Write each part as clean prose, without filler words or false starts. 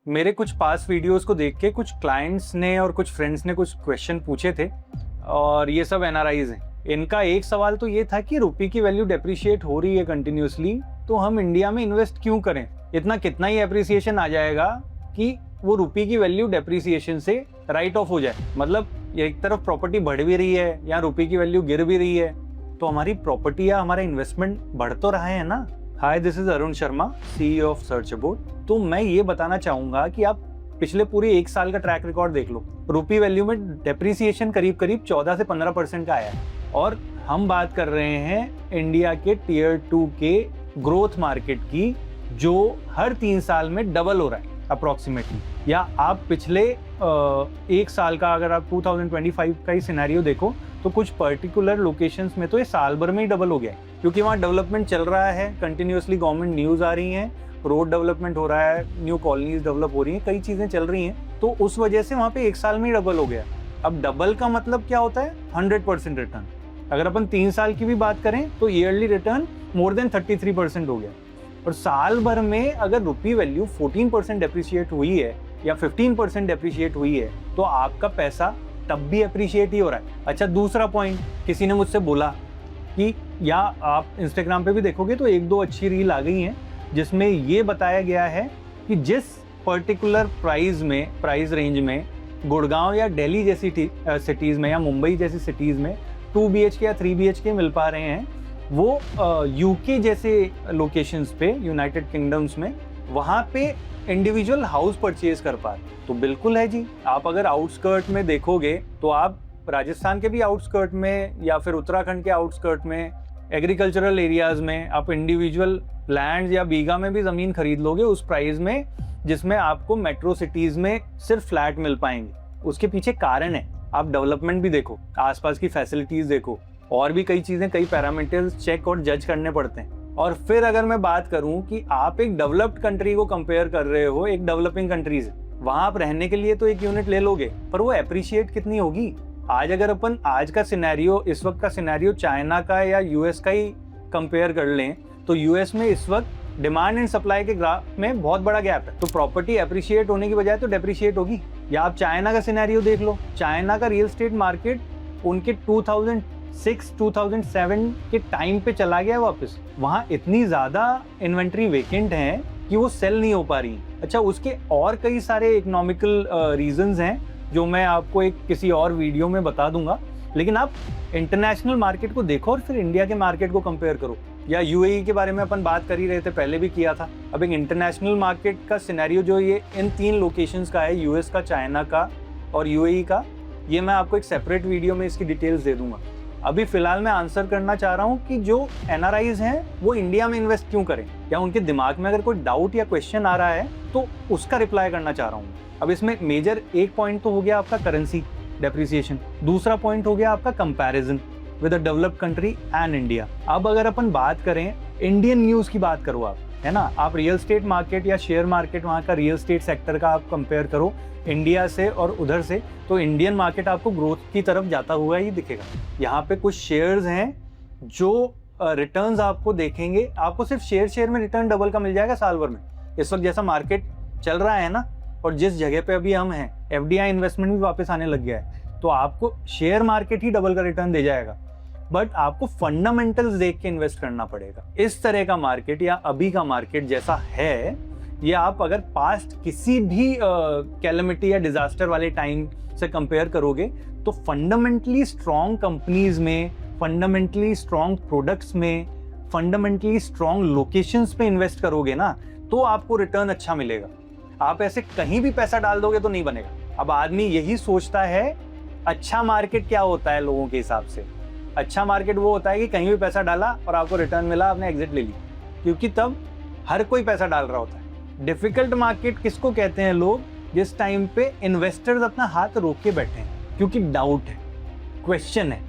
मेरे कुछ पास वीडियोस को देख के कुछ क्लाइंट्स ने और कुछ फ्रेंड्स ने कुछ क्वेश्चन पूछे थे, और ये सब एनआरआईज हैं। इनका एक सवाल तो ये था कि रुपये की वैल्यू डेप्रिशिएट हो रही है कंटिन्यूसली, तो हम इंडिया में इन्वेस्ट क्यों करें? इतना कितना ही एप्रिसिएशन आ जाएगा कि वो रुपये की वैल्यू डेप्रिसिएशन से राइट ऑफ हो जाए। मतलब एक तरफ प्रॉपर्टी बढ़ भी रही है या रुपये की वैल्यू गिर भी रही है, तो हमारी प्रॉपर्टी या हमारा इन्वेस्टमेंट बढ़ तो रहा है ना। Hi, this is Arun Sharma, CEO of Searchabout. तो मैं ये बताना चाहूंगा कि आप पिछले पूरे एक साल का ट्रैक रिकॉर्ड देख लो। रुपये वैल्यू में डेप्रिसिएशन करीब करीब 14 से 15% का आया है, और हम बात कर रहे हैं इंडिया के टियर 2 के ग्रोथ मार्केट की, जो हर 3 साल में डबल हो रहा है अप्रोक्सीमेटली। या आप पिछले एक साल का, अगर आप 2025 का ही सिनेरियो देखो, तो कुछ पर्टिकुलर लोकेशंस में तो ये साल भर में ही डबल हो गया है, क्योंकि वहाँ डेवलपमेंट चल रहा है कंटिन्यूसली। गवर्नमेंट न्यूज़ आ रही हैं, रोड डेवलपमेंट हो रहा है, न्यू कॉलोनीज डेवलप हो रही हैं, कई चीज़ें चल रही हैं, तो उस वजह से वहाँ पे एक साल में ही डबल हो गया। अब डबल का मतलब क्या होता है? 100% रिटर्न। अगर अपन 3 साल की भी बात करें तो ईयरली रिटर्न मोर देन 33% हो गया। और साल भर में अगर रुपये वैल्यू 14% डेप्रिशिएट हुई है या 15% डेप्रिशिएट हुई है, तो आपका पैसा तब भी अप्रिशिएट ही हो रहा है। अच्छा, दूसरा पॉइंट, किसी ने मुझसे बोला कि, या आप इंस्टाग्राम पे भी देखोगे तो 1-2 अच्छी रील आ गई हैं जिसमें ये बताया गया है कि जिस पर्टिकुलर प्राइस रेंज में गुड़गांव या दिल्ली जैसी सिटीज़ में या मुंबई जैसी सिटीज़ में 2 BHK या 3 BHK मिल पा रहे हैं, वो यूके जैसे लोकेशंस पे, यूनाइटेड किंगडम्स में, वहाँ पे इंडिविजुअल हाउस परचेज कर पा रहे। तो बिल्कुल है जी। आप अगर आउटस्कर्ट में देखोगे तो आप राजस्थान के भी आउटस्कर्ट में या फिर उत्तराखंड के आउटस्कर्ट में, एग्रीकल्चरल एरियाज में आप इंडिविजुअल लैंड या बीघा में भी ज़मीन खरीद लोगे उस प्राइस में, जिसमें आपको मेट्रो सिटीज़ में सिर्फ फ्लैट मिल पाएंगे। उसके पीछे कारण है, आप डेवलपमेंट भी देखो, आसपास की फैसिलिटीज़ देखो, और भी कई चीज़ें, कई पैरामीटर्स चेक और जज करने पड़ते हैं। और फिर अगर मैं बात करूं कि आप एक डेवलप्ड कंट्री को कंपेयर कर रहे हो एक डेवलपिंग कंट्री से, वहां आप रहने के लिए तो एक यूनिट ले लोगे, पर वो एप्रिशिएट कितनी होगी? आज अगर अपन आज का सिनेरियो, इस वक्त का सिनेरियो चाइना का या यूएस का ही कंपेयर कर लें, तो यूएस में इस वक्त डिमांड एंड सप्लाई के ग्राफ में बहुत बड़ा गैप है। तो प्रॉपर्टी एप्रिशिएट होने की बजाय तो डेप्रिशिएट होगी। या आप चाइना का सिनेरियो देख लो, चाइना का रियल एस्टेट मार्केट उनके 2006-2007 के टाइम पे चला गया वापस। वहां इतनी ज्यादा इन्वेंट्री वेकेंट है कि वो सेल नहीं हो पा रही। अच्छा, उसके और कई सारे इकोनॉमिकल रीजंस हैं जो मैं आपको एक किसी और वीडियो में बता दूंगा, लेकिन आप इंटरनेशनल मार्केट को देखो और फिर इंडिया के मार्केट को कंपेयर करो। या यूएई के बारे में अपन बात कर ही रहे थे, पहले भी किया था। अब एक इंटरनेशनल मार्केट का सिनेरियो जो ये इन 3 लोकेशंस का है, यूएस का, चाइना का और यूएई का, ये मैं आपको एक सेपरेट वीडियो में इसकी डिटेल्स दे दूंगा। अभी फिलहाल मैं आंसर करना चाह रहा हूँ कि जो एनआरआईज हैं वो इंडिया में इन्वेस्ट क्यों करें, या उनके दिमाग में अगर कोई डाउट या क्वेश्चन आ रहा है तो उसका रिप्लाई करना चाह रहा हूँ। अब इसमें मेजर एक पॉइंट तो हो गया आपका करेंसी डेप्रिसिएशन, दूसरा पॉइंट हो गया आपका comparison with a developed country and India. अब अगर अपन बात करें इंडियन न्यूज़ की बात करो आप, है ना, आप रियल एस्टेट मार्केट या शेयर मार्केट, वहाँ का रियल एस्टेट सेक्टर का आप कंपेयर करो इंडिया से और उधर से, तो इंडियन मार्केट आपको ग्रोथ की तरफ जाता हुआ ही दिखेगा। यहाँ पे कुछ शेयर्स हैं जो रिटर्न्स आपको देखेंगे, आपको सिर्फ शेयर में रिटर्न डबल का मिल जाएगा साल भर में। इस वक्त जैसा मार्केट चल रहा है ना, और जिस जगह पे अभी हम हैं, एफडीआई इन्वेस्टमेंट भी वापस आने लग गया है, तो आपको शेयर मार्केट ही डबल का रिटर्न दे जाएगा। बट आपको फंडामेंटल्स देख के इन्वेस्ट करना पड़ेगा। इस तरह का मार्केट या अभी का मार्केट जैसा है, ये आप अगर पास्ट किसी भी कैलेमिटी या डिजास्टर वाले टाइम से कंपेयर करोगे, तो फंडामेंटली स्ट्रॉन्ग कंपनीज में, फंडामेंटली स्ट्रॉन्ग प्रोडक्ट्स में, फंडामेंटली स्ट्रॉन्ग लोकेशंस पे इन्वेस्ट करोगे ना, तो आपको रिटर्न अच्छा मिलेगा। आप ऐसे कहीं भी पैसा डाल दोगे तो नहीं बनेगा। अब आदमी यही सोचता है, अच्छा मार्केट क्या होता है लोगों के हिसाब से? अच्छा मार्केट वो होता है कि कहीं भी पैसा डाला और आपको रिटर्न मिला, आपने एग्जिट ले ली, क्योंकि तब हर कोई पैसा डाल रहा होता है। डिफिकल्ट मार्केट किसको कहते हैं लोग? जिस टाइम पे इन्वेस्टर्स अपना हाथ रोक के बैठे हैं, क्योंकि डाउट है, क्वेश्चन है।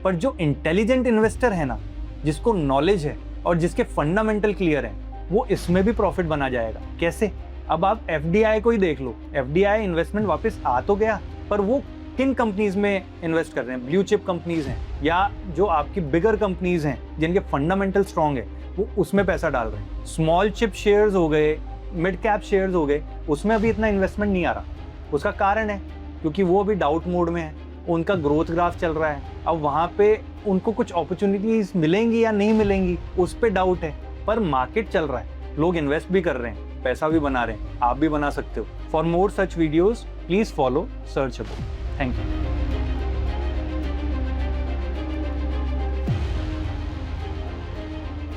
पर जो इंटेलिजेंट इन्वेस्टर है ना, जिसको नॉलेज है और जिसके फंडामेंटल क्लियर है, वो इसमें भी प्रॉफिट बना जाएगा। कैसे? अब आप एफडीआई को ही देख लो, एफडीआई इन्वेस्टमेंट वापस आ तो गया, पर वो किन कंपनीज में इन्वेस्ट कर रहे हैं? ब्लू चिप कंपनीज हैं, या जो आपकी बिगर कंपनीज हैं जिनके फंडामेंटल स्ट्रॉन्ग है, वो उसमें पैसा डाल रहे हैं। स्मॉल चिप शेयर्स हो गए मिड कैप शेयर्स हो गए, उसमें अभी इतना इन्वेस्टमेंट नहीं आ रहा। उसका कारण है क्योंकि वो अभी डाउट मोड में है, उनका ग्रोथ ग्राफ चल रहा है। अब वहाँ पे उनको कुछ अपॉर्चुनिटीज मिलेंगी या नहीं मिलेंगी, उस पर डाउट है। पर मार्केट चल रहा है, लोग इन्वेस्ट भी कर रहे हैं, पैसा भी बना रहे हैं, आप भी बना सकते हो। For more such videos please follow search above. Thank you.